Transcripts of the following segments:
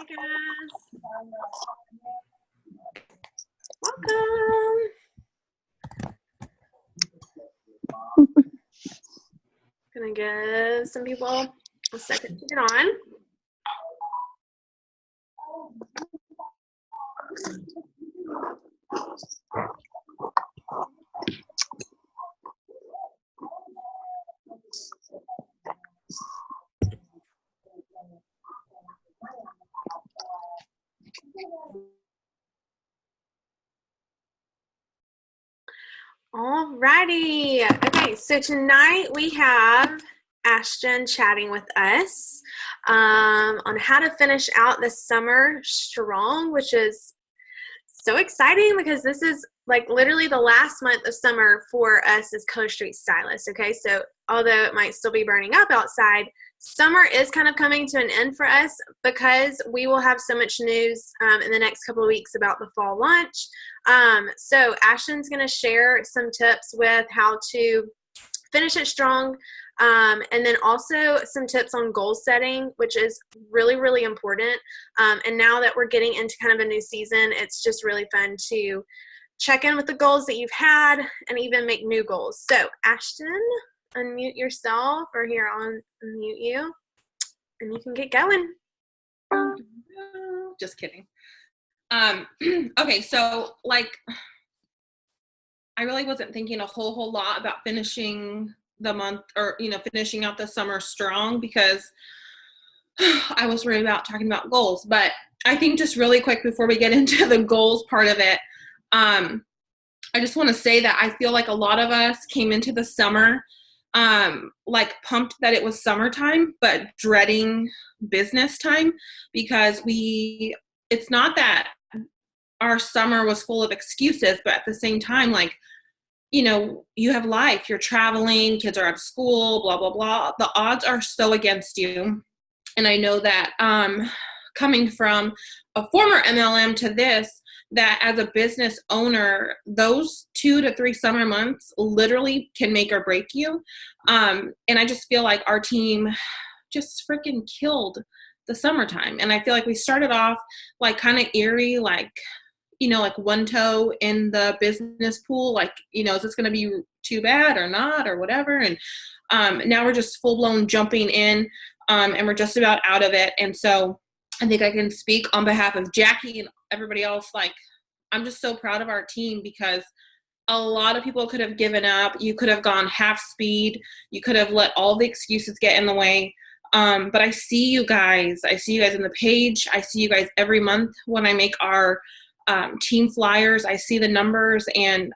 guys. Welcome. Gonna give some people a second to get on. Alrighty. Okay, so tonight we have Ashtin chatting with us on how to finish out the summer strong, which is so exciting because this is like literally the last month of summer for us as Color Street stylists. Okay, so although it might still be burning up outside, summer is kind of coming to an end for us because we will have so much news in the next couple of weeks about the fall launch. So Ashton's going to share some tips with how to finish it strong, and then also some tips on goal setting, which is really, really important. And now that we're getting into kind of a new season, it's just really fun to check in with the goals that you've had and even make new goals. So Ashtin, unmute yourself, or here, I'll unmute you, and you can get going. Just kidding. Okay, so like I really wasn't thinking a whole lot about finishing the month or, finishing out the summer strong because I was worried about talking about goals. But I think just really quick before we get into the goals part of it, I just want to say that I feel like a lot of us came into the summer like pumped that it was summertime, but dreading business time because it's not that our summer was full of excuses, but at the same time, like, you have life, you're traveling, kids are at school, blah, blah, blah. The odds are so against you. And I know that coming from a former MLM to this, that as a business owner, those 2 to 3 summer months literally can make or break you. And I just feel like our team just freaking killed the summertime. And I feel like we started off like kind of eerie, like, like one toe in the business pool, like, is this going to be too bad or not or whatever? And now we're just full blown jumping in and we're just about out of it. And so I think I can speak on behalf of Jackie and everybody else. Like, I'm just so proud of our team because a lot of people could have given up. You could have gone half speed. You could have let all the excuses get in the way. But I see you guys. I see you guys in the page. I see you guys every month when I make our team flyers. I see the numbers. And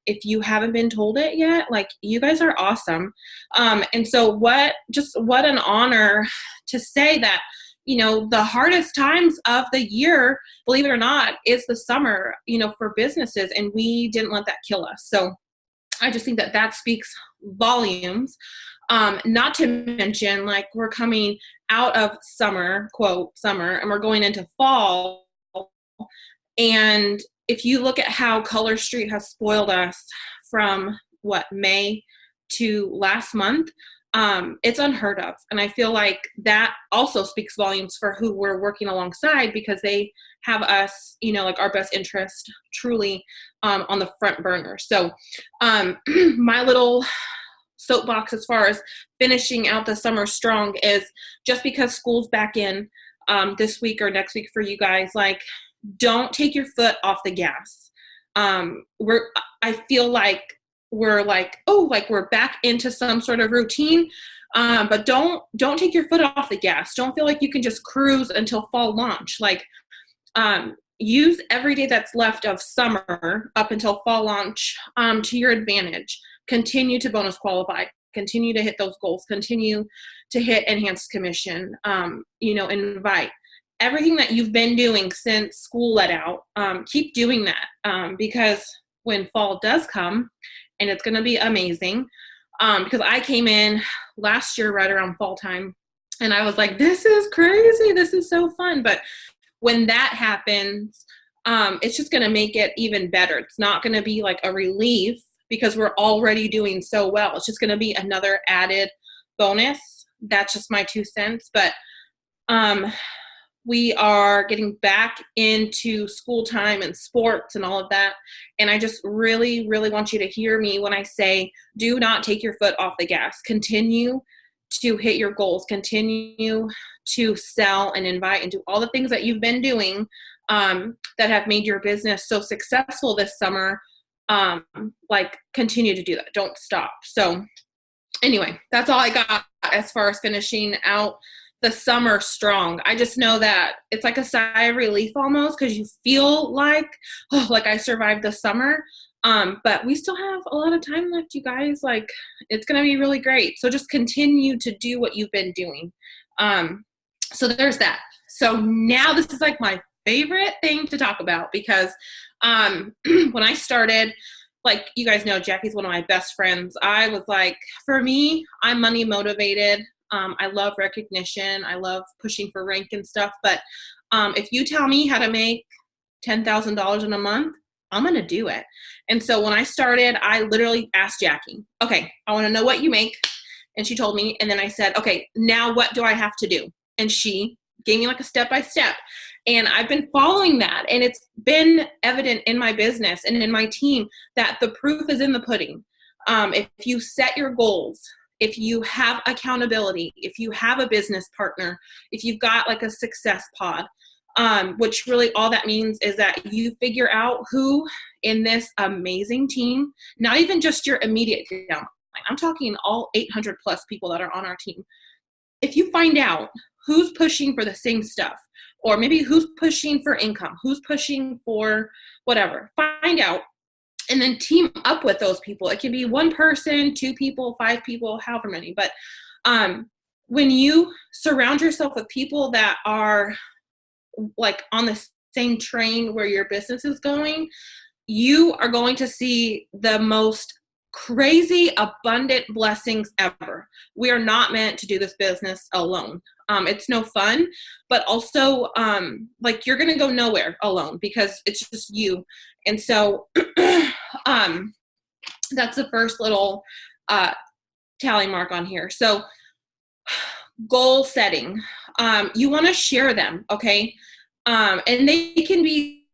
if you haven't been told it yet, like, you guys are awesome. And so what an honor to say that, the hardest times of the year, believe it or not, is the summer, for businesses. And we didn't let that kill us. So I just think that speaks volumes. Not to mention, like, we're coming out of summer, quote, summer, and we're going into fall. And if you look at how Color Street has spoiled us from May to last month, it's unheard of. And I feel like that also speaks volumes for who we're working alongside because they have us, like our best interest truly on the front burner. So my little soapbox as far as finishing out the summer strong is just because school's back in this week or next week for you guys, like, don't take your foot off the gas. I feel like we're like, we're back into some sort of routine. But don't take your foot off the gas. Don't feel like you can just cruise until fall launch. Like, use every day that's left of summer up until fall launch to your advantage. Continue to bonus qualify. Continue to hit those goals. Continue to hit enhanced commission. Invite. Everything that you've been doing since school let out, keep doing that because when fall does come, and it's going to be amazing, because I came in last year right around fall time, and I was like, this is crazy. This is so fun. But when that happens, it's just going to make it even better. It's not going to be like a relief because we're already doing so well. It's just going to be another added bonus. That's just my 2 cents. But We are getting back into school time and sports and all of that. And I just really, really want you to hear me when I say, do not take your foot off the gas. Continue to hit your goals. Continue to sell and invite and do all the things that you've been doing that have made your business so successful this summer. Like, continue to do that. Don't stop. So anyway, that's all I got as far as finishing out the summer strong. I just know that it's like a sigh of relief almost, because you feel like, oh, like I survived the summer. But we still have a lot of time left, you guys. Like, it's going to be really great. So just continue to do what you've been doing. So there's that. So now this is like my favorite thing to talk about, because when I started, like, you guys know, Jackie's one of my best friends. I was like, for me, I'm money motivated. I love recognition. I love pushing for rank and stuff. But if you tell me how to make $10,000 in a month, I'm going to do it. And so when I started, I literally asked Jackie, okay, I want to know what you make. And she told me. And then I said, okay, now what do I have to do? And she gave me like a step-by-step. And I've been following that. And it's been evident in my business and in my team that the proof is in the pudding. If you set your goals, if you have accountability, if you have a business partner, if you've got like a success pod, which really all that means is that you figure out who in this amazing team, not even just your immediate downline, I'm talking all 800 plus people that are on our team. If you find out who's pushing for the same stuff, or maybe who's pushing for income, who's pushing for whatever, find out and then team up with those people. It can be one person, 2 people, 5 people, however many. But when you surround yourself with people that are like on the same train where your business is going, you are going to see the most crazy abundant blessings ever. We are not meant to do this business alone. It's no fun, but also like, you're going to go nowhere alone because it's just you. And so that's the first little tally mark on here. So goal setting, you want to share them. Okay. And they can be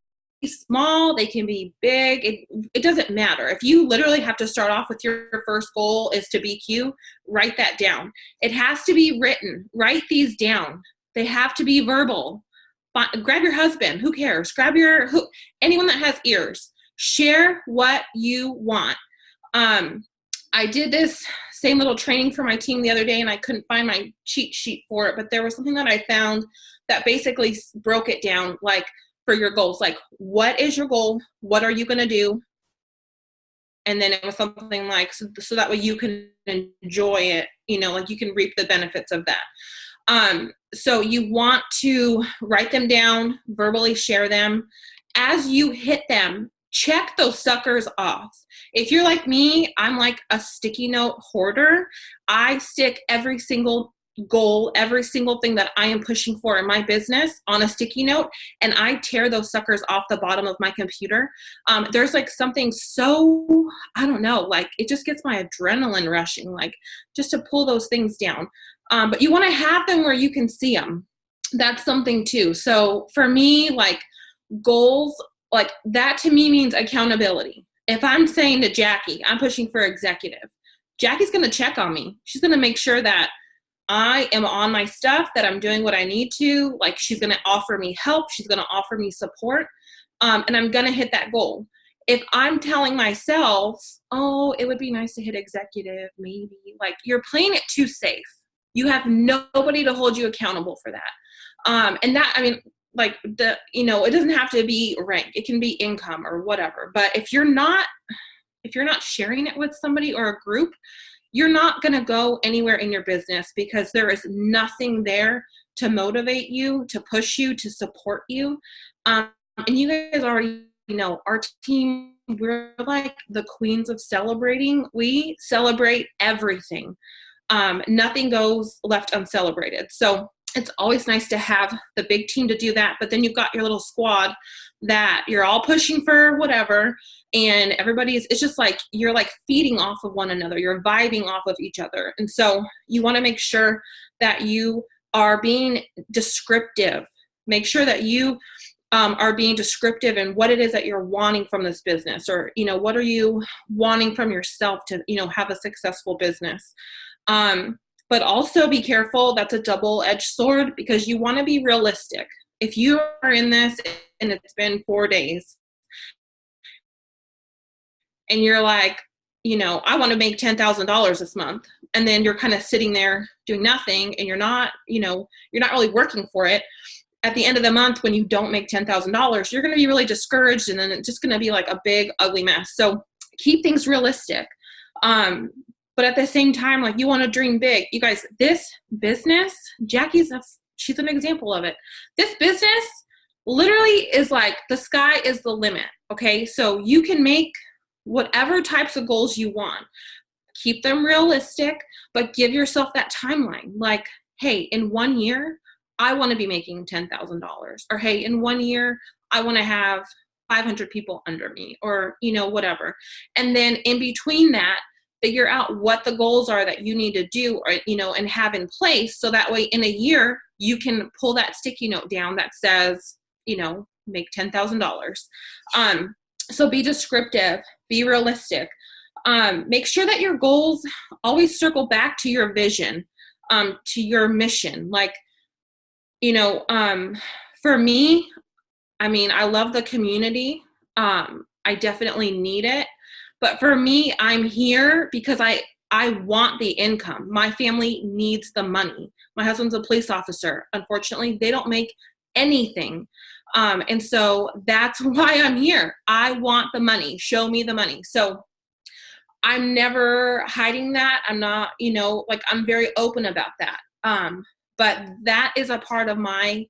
small, they can be big. It doesn't matter. If you literally have to start off with your first goal is to BQ, write that down. It has to be written. Write these down. They have to be verbal. Grab your husband. Who cares? Grab anyone that has ears. Share what you want. I did this same little training for my team the other day, and I couldn't find my cheat sheet for it, but there was something that I found that basically broke it down, like, for your goals. Like, what is your goal? What are you going to do? And then it was something like, so that way you can enjoy it, like you can reap the benefits of that. So you want to write them down, verbally share them. As you hit them, check those suckers off. If you're like me, I'm like a sticky note hoarder. I stick every single goal, every single thing that I am pushing for in my business on a sticky note, and I tear those suckers off the bottom of my computer. There's like something so, I don't know, like it just gets my adrenaline rushing, like just to pull those things down. But you want to have them where you can see them. That's something too. So for me, like goals, like that to me means accountability. If I'm saying to Jackie, I'm pushing for executive, Jackie's going to check on me. She's going to make sure that I am on my stuff, that I'm doing what I need to. Like, she's going to offer me help. She's going to offer me support. And I'm going to hit that goal. If I'm telling myself, oh, it would be nice to hit executive, maybe, like, you're playing it too safe. You have nobody to hold you accountable for that. And that, I mean, like it doesn't have to be rank. It can be income or whatever. But if you're not sharing it with somebody or a group, you're not going to go anywhere in your business, because there is nothing there to motivate you, to push you, to support you. And you guys already know our team, we're like the queens of celebrating. We celebrate everything. Nothing goes left uncelebrated. So it's always nice to have the big team to do that. But then you've got your little squad that you're all pushing for whatever. And it's just like, you're like feeding off of one another. You're vibing off of each other. And so you want to make sure that you are being descriptive Make sure that you are being descriptive in what it is that you're wanting from this business, or, what are you wanting from yourself to, have a successful business. But also be careful. That's a double-edged sword, because you want to be realistic. If you are in this and it's been 4 days and you're like, I want to make $10,000 this month, and then you're kind of sitting there doing nothing, and you're not really working for it. At the end of the month, when you don't make $10,000, you're going to be really discouraged, and then it's just going to be like a big, ugly mess. So keep things realistic. But at the same time, like, you want to dream big. You guys, this business, she's an example of it. This business literally is like, the sky is the limit. Okay. So you can make whatever types of goals you want. Keep them realistic, but give yourself that timeline. Like, hey, in 1 year, I want to be making $10,000, or hey, in 1 year, I want to have 500 people under me, or, whatever. And then in between that, figure out what the goals are that you need to do, or, and have in place. So that way in a year, you can pull that sticky note down that says, make $10,000. So be descriptive, be realistic. Make sure that your goals always circle back to your vision, to your mission. Like, for me, I love the community. I definitely need it. But for me, I'm here because I want the income. My family needs the money. My husband's a police officer. Unfortunately, they don't make anything. And so that's why I'm here. I want the money. Show me the money. So I'm never hiding that. I'm not, I'm very open about that. But that is a part of my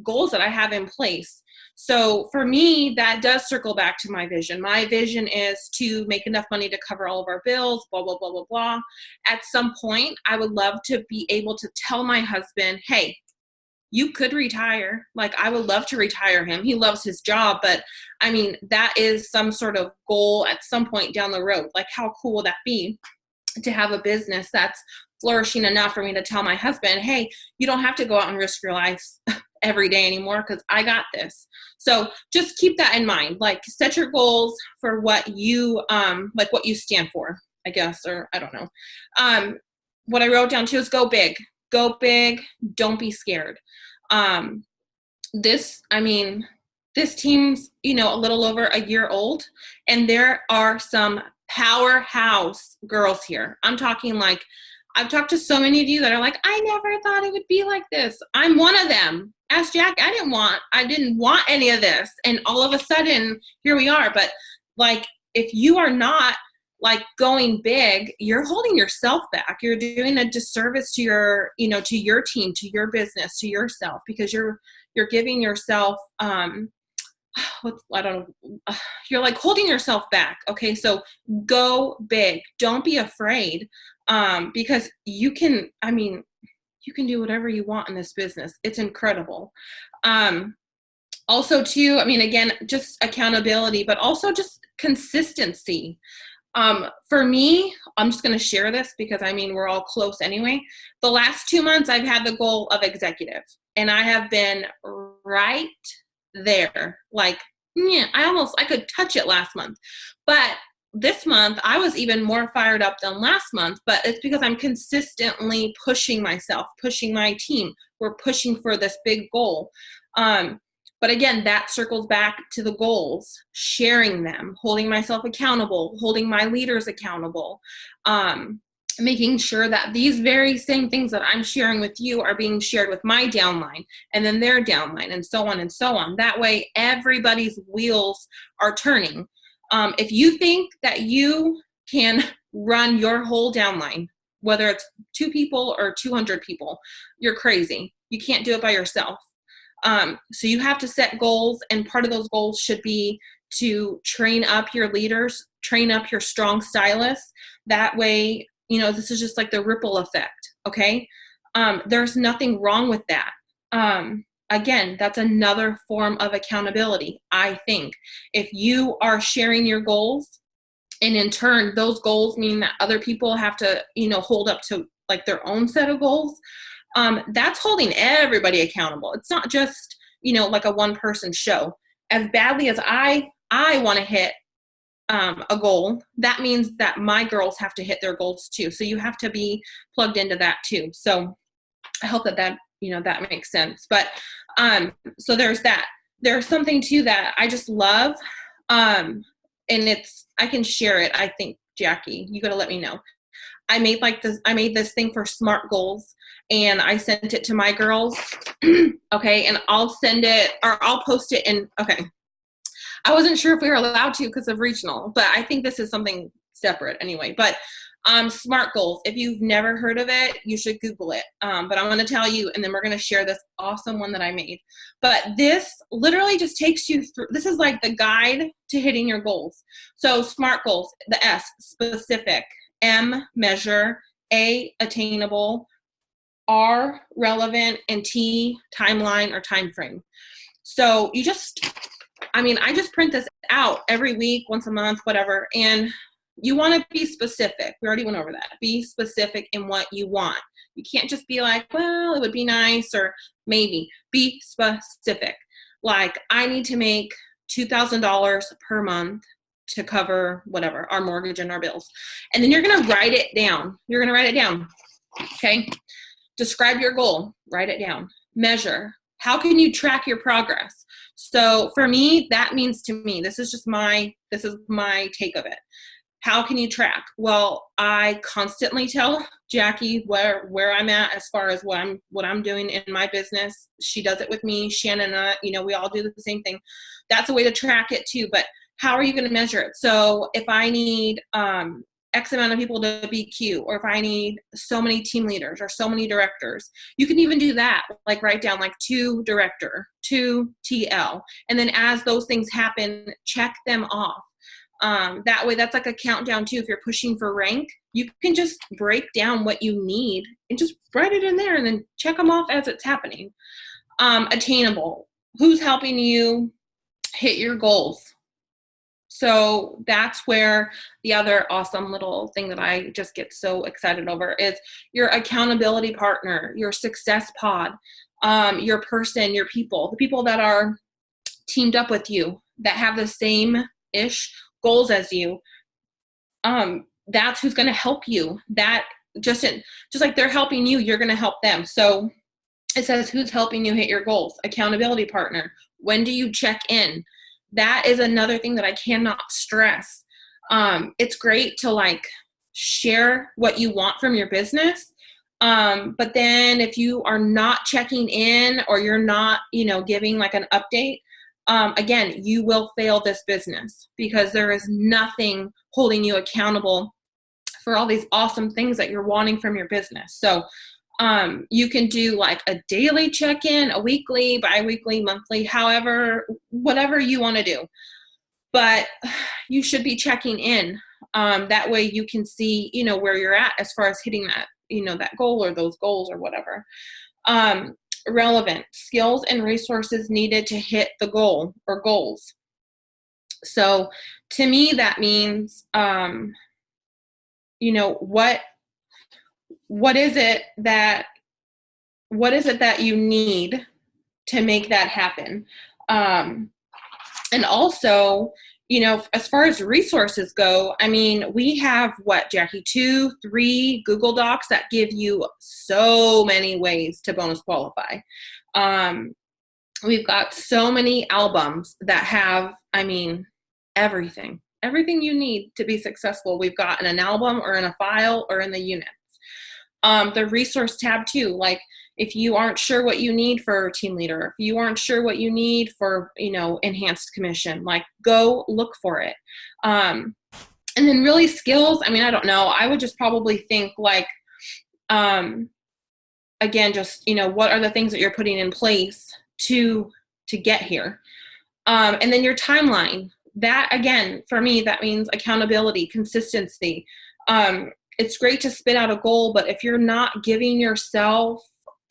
goals that I have in place. So for me, that does circle back to my vision. My vision is to make enough money to cover all of our bills, blah, blah, blah, blah, blah. At some point, I would love to be able to tell my husband, hey, you could retire. Like, I would love to retire him. He loves his job, but that is some sort of goal at some point down the road. Like, how cool would that be to have a business that's flourishing enough for me to tell my husband, hey, you don't have to go out and risk your life every day anymore, because I got this. So just keep that in mind. Like, set your goals for what you what you stand for, I guess, or I don't know. What I wrote down too is go big. Go big. Don't be scared. This team's, a little over a year old, and there are some powerhouse girls here. I'm talking like, I've talked to so many of you that are like, I never thought it would be like this. I'm one of them. Ask Jack, I didn't want any of this. And all of a sudden, here we are. But like, if you are not like going big, you're holding yourself back. You're doing a disservice to your, to your team, to your business, to yourself, because you're giving yourself, you're like holding yourself back. Okay. So go big. Don't be afraid. Because you can do whatever you want in this business. It's incredible. Also too, again, just accountability, but also just consistency. For me, I'm just going to share this because we're all close anyway. The last 2 months I've had the goal of executive, and I have been right there. Like, I could touch it last month, but this month I was even more fired up than last month, but it's because I'm consistently pushing myself, pushing my team. We're pushing for this big goal. But again, that circles back to the goals, sharing them, holding myself accountable, holding my leaders accountable, making sure that these very same things that I'm sharing with you are being shared with my downline, and then their downline, and so on and so on. That way, everybody's wheels are turning. If you think that you can run your whole downline, whether it's 2 people or 200 people, you're crazy. You can't do it by yourself. So you have to set goals, and part of those goals should be to train up your leaders, train up your strong stylists. That way, this is just like the ripple effect. Okay. There's nothing wrong with that. Again, that's another form of accountability. I think if you are sharing your goals, and in turn, those goals mean that other people have to, hold up to like their own set of goals, that's holding everybody accountable. It's not just, like a one person show. As badly as I want to hit a goal, that means that my girls have to hit their goals too. So you have to be plugged into that too. So I hope that that makes sense. But so there's that. There's something too that I just love, and I can share it. I think, Jackie, you got to let me know. I made this thing for SMART goals, and I sent it to my girls. Okay, and I'll send it, or I'll post it in. Okay, I wasn't sure if we were allowed to because of regional, but I think this is something separate anyway. But SMART goals, if you've never heard of it, you should Google it. But I'm going to tell you, and then we're going to share this awesome one that I made. But this literally just takes you through, this is like the guide to hitting your goals. So SMART goals, the S, specific, M, measure, A, attainable, R, relevant, and T, timeline or time frame. So I just print this out every week, once a month, whatever, and you want to be specific. We already went over that. Be specific in what you want. You can't just be like, well, it would be nice, or maybe. Be specific. Like, I need to make $2,000 per month to cover whatever, our mortgage and our bills. And then you're going to write it down. You're going to write it down. Okay? Describe your goal. Write it down. Measure. How can you track your progress? So for me, that means to me, this is my take of it. How can you track? Well, I constantly tell Jackie where I'm at as far as what I'm doing in my business. She does it with me. Shannon and I, we all do the same thing. That's a way to track it too. But how are you going to measure it? So if I need X amount of people to BQ, or if I need so many team leaders or so many directors, you can even do that. Like, write down like 2 director, 2 TL. And then as those things happen, check them off. That way, that's like a countdown too. If you're pushing for rank, you can just break down what you need and just write it in there and then check them off as it's happening. Attainable. Who's helping you hit your goals? So that's where the other awesome little thing that I just get so excited over is your accountability partner, your success pod, your person, your people, the people that are teamed up with you that have the same-ish goals as you. That's who's going to help you. That just like they're helping you, you're going to help them. So it says, who's helping you hit your goals? Accountability partner. When do you check in? That is another thing that I cannot stress. It's great to like share what you want from your business. But then if you are not checking in, or you're not, giving like an update, again, you will fail this business, because there is nothing holding you accountable for all these awesome things that you're wanting from your business. So you can do like a daily check-in, a weekly, bi-weekly, monthly, whatever you want to do. But you should be checking in. That way you can see, where you're at as far as hitting that, that goal or those goals or whatever. Relevant. Skills and resources needed to hit the goal or goals. So to me, that means, what is it that you need to make that happen? And also, as far as resources go, we have Jackie, 2, 3 Google Docs that give you so many ways to bonus qualify. We've got so many albums that have, everything you need to be successful. We've got in an album or in a file or in the units. The resource tab too, like if you aren't sure what you need for team leader, if you aren't sure what you need for, enhanced commission, like go look for it. And then really skills, I don't know. I would just probably think like, again, just, what are the things that you're putting in place to get here? And then your timeline. That, again, for me, that means accountability, consistency. It's great to spit out a goal, but if you're not giving yourself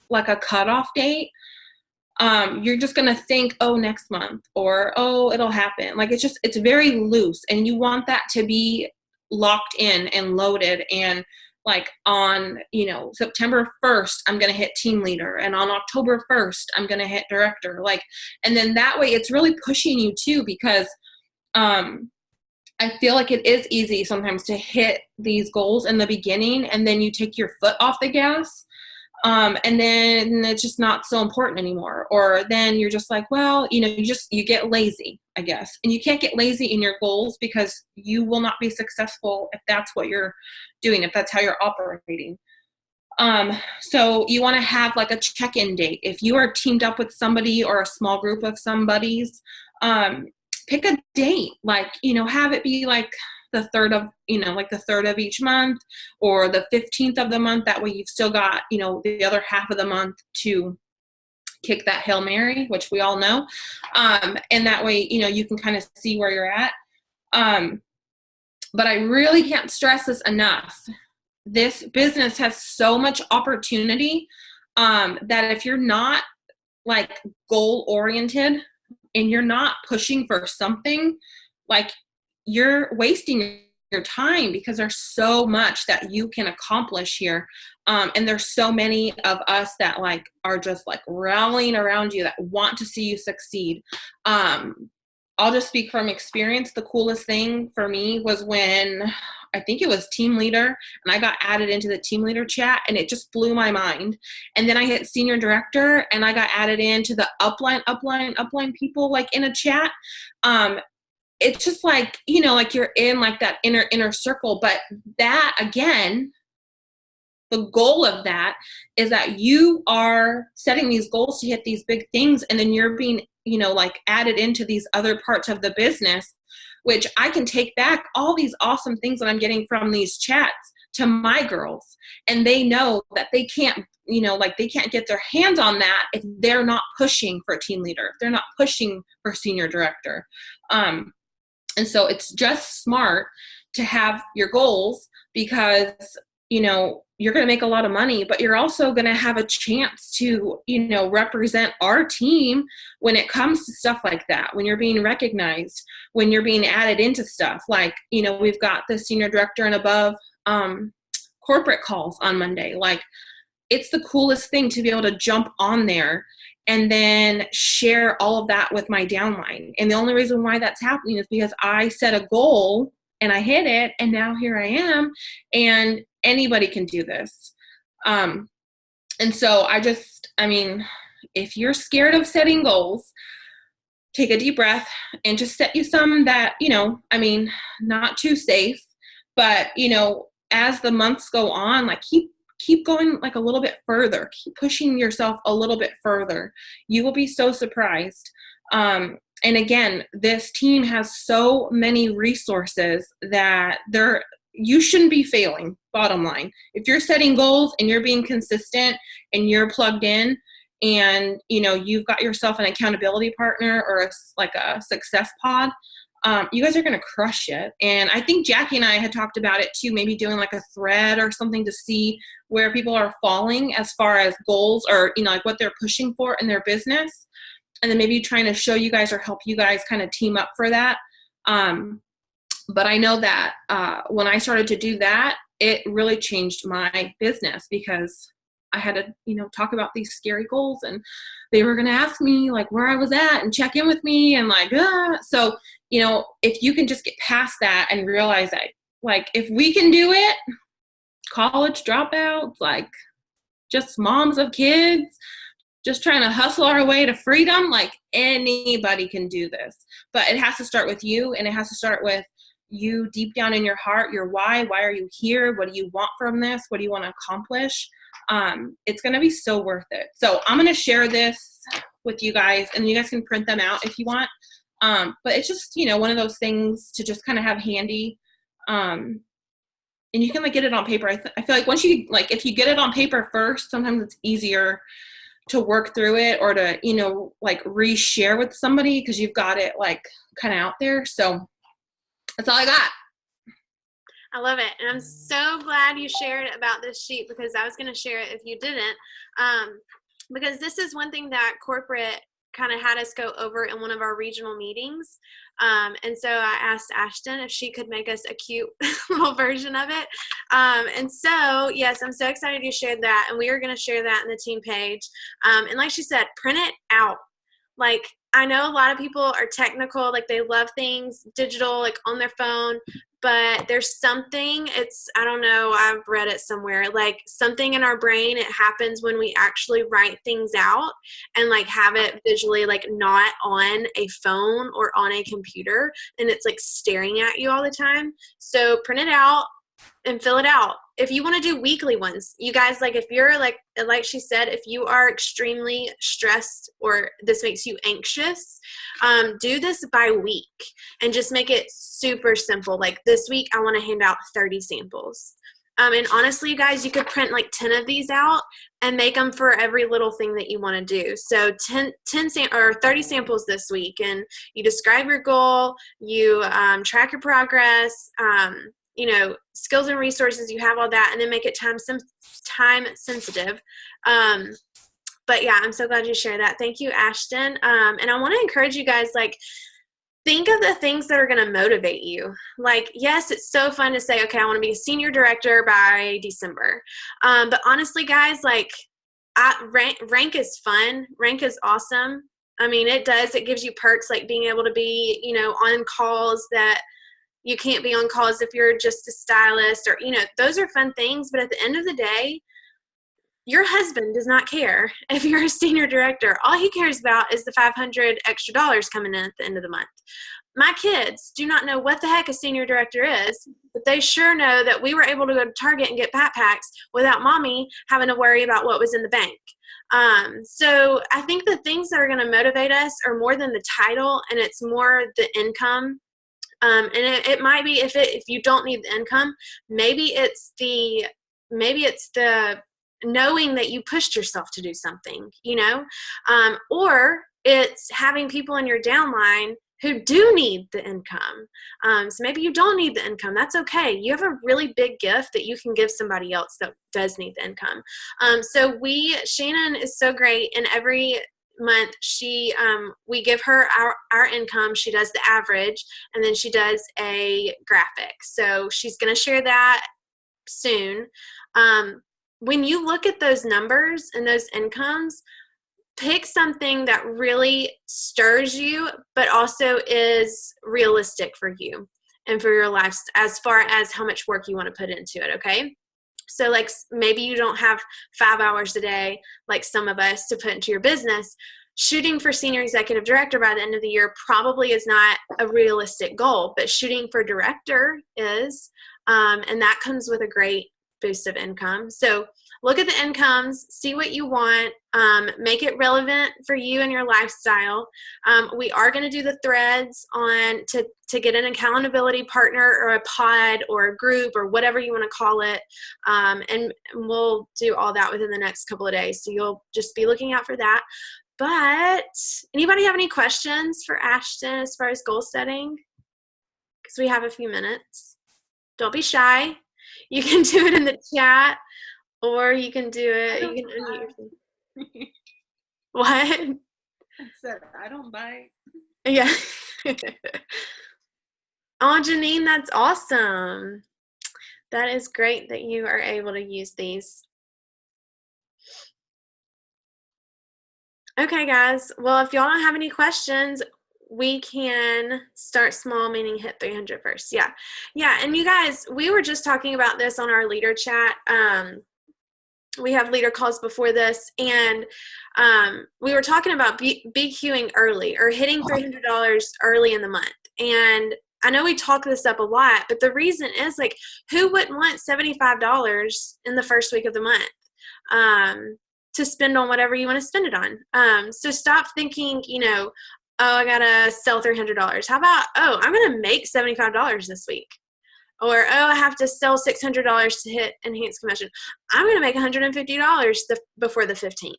like a cutoff date, you're just going to think, oh, next month, or, oh, it'll happen. Like, it's very loose, and you want that to be locked in and loaded and like on, September 1st, I'm going to hit team leader. And on October 1st, I'm going to hit director. Like, and then that way it's really pushing you too, because I feel like it is easy sometimes to hit these goals in the beginning and then you take your foot off the gas. And then it's just not so important anymore. Or then you're just like, well, you get lazy, I guess. And you can't get lazy in your goals because you will not be successful if that's what you're doing, if that's how you're operating. So you want to have like a check-in date. If you are teamed up with somebody or a small group of somebody's, pick a date, like, have it be like the third of each month or the 15th of the month. That way you've still got, the other half of the month to kick that Hail Mary, which we all know. And that way, you can kind of see where you're at. But I really can't stress this enough. This business has so much opportunity, that if you're not like goal oriented and you're not pushing for something, like, you're wasting your time, because there's so much that you can accomplish here. And there's so many of us that like are just like rallying around you, that want to see you succeed. I'll just speak from experience. The coolest thing for me was when I think it was team leader and I got added into the team leader chat, and it just blew my mind. And then I hit senior director and I got added into the upline people, like in a chat. It's just like, like you're in like that inner circle. But that, again, the goal of that is that you are setting these goals to hit these big things, and then you're being, like added into these other parts of the business, which I can take back all these awesome things that I'm getting from these chats to my girls. And they know that they can't, they can't get their hands on that if they're not pushing for a team leader, if they're not pushing for senior director. And so it's just smart to have your goals, because, you're going to make a lot of money, but you're also going to have a chance to, represent our team when it comes to stuff like that, when you're being recognized, when you're being added into stuff. Like, we've got the senior director and above corporate calls on Monday. Like, it's the coolest thing to be able to jump on there and then share all of that with my downline. And the only reason why that's happening is because I set a goal and I hit it, and now here I am, and anybody can do this. And so if you're scared of setting goals, take a deep breath and just set you some that, not too safe, but, as the months go on, like keep going like a little bit further, keep pushing yourself a little bit further. You will be so surprised. And again, this team has so many resources that you shouldn't be failing, bottom line. If you're setting goals and you're being consistent and you're plugged in, and, you've got yourself an accountability partner or a success pod, you guys are going to crush it. And I think Jackie and I had talked about it too, maybe doing like a thread or something to see where people are falling as far as goals, or, like what they're pushing for in their business. And then maybe trying to show you guys or help you guys kind of team up for that. But I know that when I started to do that, it really changed my business, because I had to, talk about these scary goals, and they were going to ask me like where I was at and check in with me and like, so, if you can just get past that and realize that, like, if we can do it, college dropouts, like just moms of kids, just trying to hustle our way to freedom, like anybody can do this. But it has to start with you, and it has to start with you deep down in your heart, your why are you here? What do you want from this? What do you want to accomplish? It's going to be so worth it. So I'm going to share this with you guys, and you guys can print them out if you want. But it's just, one of those things to just kind of have handy. And you can like get it on paper. I feel like once you, like, if you get it on paper first, sometimes it's easier to work through it, or to, like reshare with somebody, because you've got it like kind of out there. So that's all I got. I love it. And I'm so glad you shared about this sheet, because I was going to share it if you didn't. Because this is one thing that corporate kind of had us go over in one of our regional meetings. And so I asked Ashtin if she could make us a cute little version of it. And so, yes, I'm so excited you shared that. And we are going to share that in the team page. And like she said, print it out. Like, I know a lot of people are technical, like they love things digital, like on their phone, but there's something, I don't know, I've read it somewhere, like something in our brain, it happens when we actually write things out and like have it visually, like not on a phone or on a computer, and it's like staring at you all the time. So print it out and fill it out. If you want to do weekly ones, you guys, like if you're like she said, if you are extremely stressed or this makes you anxious, do this by week and just make it super simple. Like this week, I want to hand out 30 samples. And honestly, you guys, you could print like 10 of these out and make them for every little thing that you want to do. So 30 samples this week, and you describe your goal, you track your progress, you know, skills and resources, you have all that, and then make it time sensitive. But yeah, I'm so glad you shared that. Thank you, Ashtin. And I want to encourage you guys, like, think of the things that are going to motivate you. Like, yes, it's so fun to say, okay, I want to be a senior director by December. But honestly, guys, like, rank is fun. Rank is awesome. I mean, it gives you perks, like being able to be, you know, on calls that you can't be on calls if you're just a stylist, or, you know, those are fun things. But at the end of the day, your husband does not care if you're a senior director. All he cares about is the $500 extra coming in at the end of the month. My kids do not know what the heck a senior director is, but they sure know that we were able to go to Target and get backpacks without mommy having to worry about what was in the bank. So I think the things that are going to motivate us are more than the title, and it's more the income. And it might be, if you don't need the income, maybe it's the knowing that you pushed yourself to do something, you know, or it's having people in your downline who do need the income. So maybe you don't need the income. That's okay. You have a really big gift that you can give somebody else that does need the income. So Shannon is so great, and every month we give her our income. She does the average, and then she does a graphic. So she's going to share that soon. When you look at those numbers and those incomes, pick something that really stirs you, but also is realistic for you and for your life as far as how much work you want to put into it, okay? So like maybe you don't have 5 hours a day like some of us to put into your business. Shooting for senior executive director by the end of the year probably is not a realistic goal, but shooting for director is, and that comes with a great boost of income. So look at the incomes, see what you want, make it relevant for you and your lifestyle. We are going to do the threads to get an accountability partner or a pod or a group or whatever you want to call it. And we'll do all that within the next couple of days. So you'll just be looking out for that. But anybody have any questions for Ashtin as far as goal setting? Because we have a few minutes. Don't be shy. You can do it in the chat, or you can do it. You can unmute yourself. What? I said, I don't bite. Yeah. Oh, Janine, that's awesome. That is great that you are able to use these. Okay, guys. Well, if y'all don't have any questions, we can start small, meaning hit 300 first. Yeah. And you guys, we were just talking about this on our leader chat. We have leader calls before this, and we were talking about BQing early or hitting $300 early in the month. And I know we talk this up a lot, but the reason is, like, who wouldn't want $75 in the first week of the month to spend on whatever you want to spend it on? So stop thinking, you know, oh, I got to sell $300. How about, oh, I'm going to make $75 this week. Or, oh, I have to sell $600 to hit enhanced commission. I'm going to make $150 before the 15th.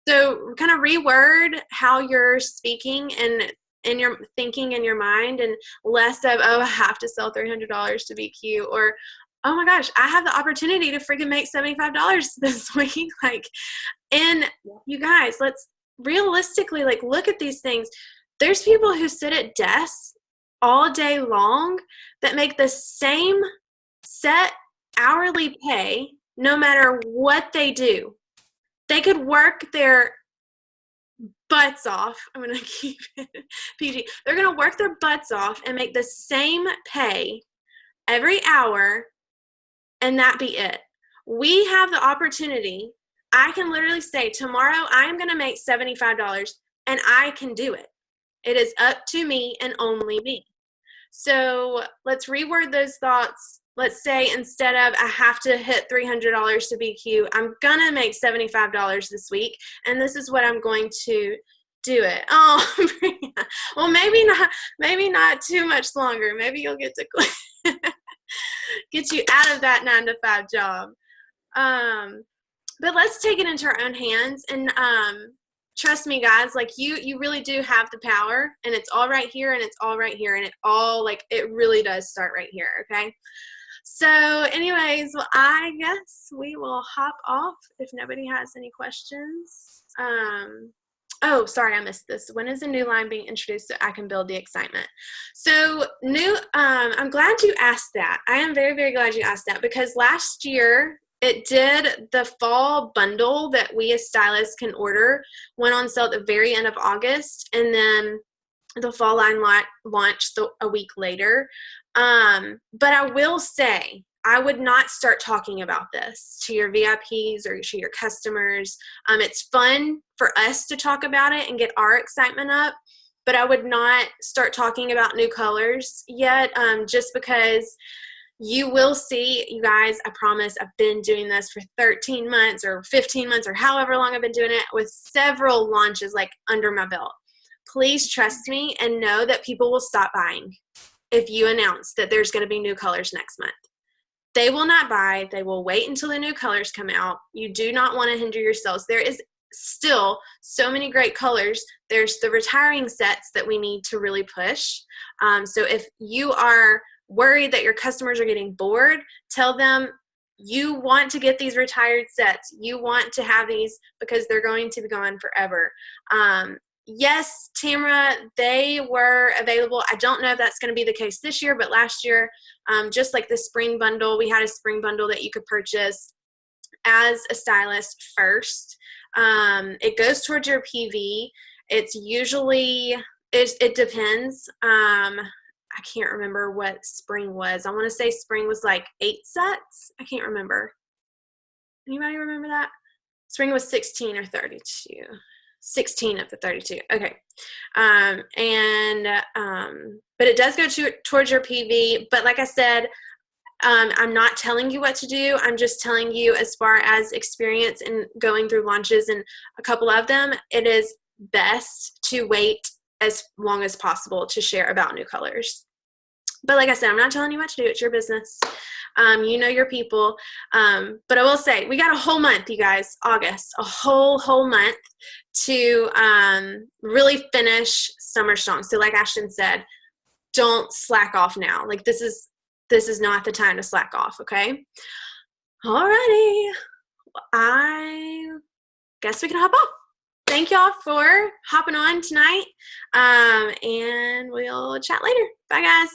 So kind of reword how you're speaking and in your thinking in your mind, and less of, oh, I have to sell $300 to be cute, or, oh my gosh, I have the opportunity to freaking make $75 this week. Like, and you guys, realistically, like, look at these things. There's people who sit at desks all day long that make the same set hourly pay no matter what they do. They could work their butts off. I'm going to keep it PG. They're going to work their butts off and make the same pay every hour, and that be it. We have the opportunity. I can literally say, tomorrow I am going to make $75, and I can do it. It is up to me and only me. So let's reword those thoughts. Let's say instead of I have to hit $300 to be cute, I'm going to make $75 this week, and this is what I'm going to do it. Oh, well, maybe not too much longer. Maybe you'll get to get you out of that 9-to-5 job. But let's take it into our own hands, and trust me, guys, like you really do have the power, and it's all right here, and it's all right here, and it really does start right here. Okay. So anyways, well, I guess we will hop off if nobody has any questions. Oh, sorry, I missed this. When is a new line being introduced so I can build the excitement? So I'm glad you asked that. I am very, very glad you asked that, because last year it did the fall bundle that we as stylists can order went on sale at the very end of August, and then the fall line launched a week later. But I will say, I would not start talking about this to your VIPs or to your customers. It's fun for us to talk about it and get our excitement up, but I would not start talking about new colors yet, just because you will see, you guys, I promise, I've been doing this for 13 months or 15 months or however long I've been doing it, with several launches like under my belt. Please trust me and know that people will stop buying if you announce that there's going to be new colors next month. They will not buy. They will wait until the new colors come out. You do not want to hinder your sales. There is still so many great colors. There's the retiring sets that we need to really push. So if you are worried that your customers are getting bored, tell them you want to get these retired sets. You want to have these because they're going to be gone forever. Yes, Tamara, they were available. I don't know if that's going to be the case this year, but last year, just like the spring bundle, we had a spring bundle that you could purchase as a stylist first. It goes towards your PV. It's usually, it depends. I can't remember what spring was. I want to say spring was like 8 sets. I can't remember. Anybody remember that? Spring was 16 or 32. 16 of the 32. Okay. But it does go towards your PV. But like I said, I'm not telling you what to do. I'm just telling you, as far as experience in going through launches and a couple of them, it is best to wait as long as possible to share about new colors. But like I said, I'm not telling you what to do. It's your business. You know your people. But I will say, we got a whole month, you guys, August, a whole month to really finish summer strong. So like Ashtin said, don't slack off now. Like this is not the time to slack off, okay? Alrighty. I guess we can hop off. Thank y'all for hopping on tonight. And we'll chat later. Bye, guys.